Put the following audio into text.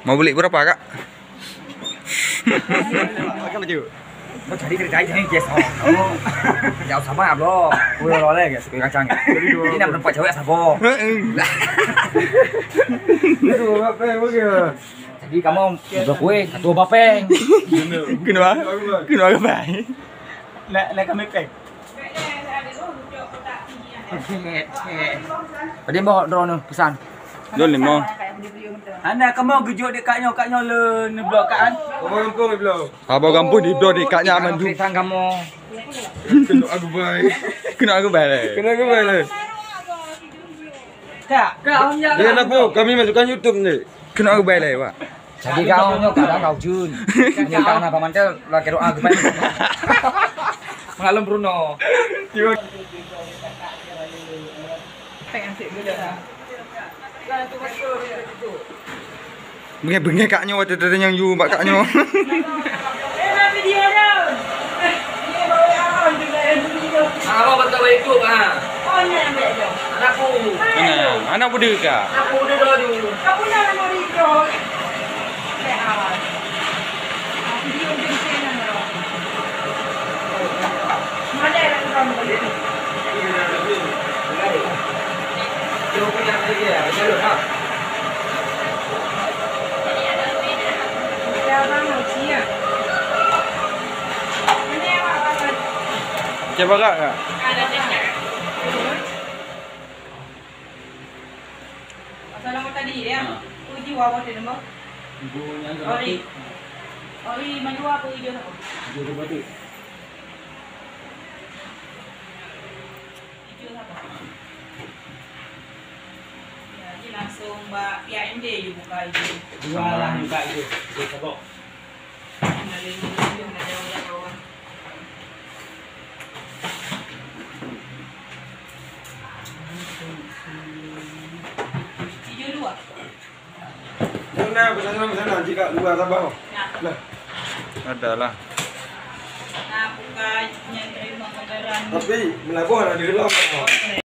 Mau beli berapa, Kak? Cái là chịu. Nó chạy đi cái trái chạy oh. Jauh sama bro. Gue oleh guys, kayak kacang. Ini namanya tempat cewek sabo. Itu bapeng begitu. Jadi kamu udah kue ketua bapeng. Kenapa? Kenapa vậy? Lại kami peng. Tadi mau drone pesan. Don limau. Anda kamu gejuk dekatnya le blok kan? Kamu kampung ni belum? Abang kampung di blok di kaknya mandu. Sang kamu. Kena aku baik. Kena aku balik. Kena aku baik. Kak, Dia apa? Kami masukkan YouTube ni. Kena aku balik, Pak. jadi kau nyo kadang kau jun. Ini karena pamantel lagi doa ke baik. Mengalun Bruno. Bengek-bengek kaknya waktu tadi yang you mbak kaknya. Apa betul itu ah? Anakku. Anak budi kak. Aku udah dulu. Kamu jangan mau hijau. Kayak awal. Video bikin loh. Mana yang kamu beli? Yo punya lagi ya, jalur ha. Jangan mau cia. Ini apa? Coba kak. Ada dengar. Asal tadi ya. Uji wawa di rumah. Ori. Ori maju apa hijau apa? Jadi berarti. Hijau apa? Jadi langsung Mbak PMD buka itu. Jualan buka itu. Di kebok. Hijau dua. Mana pesanan jika luar Sabah. Nah, Ada lah. nah bukanya terima orderan. Tapi melabuh ada di dalam.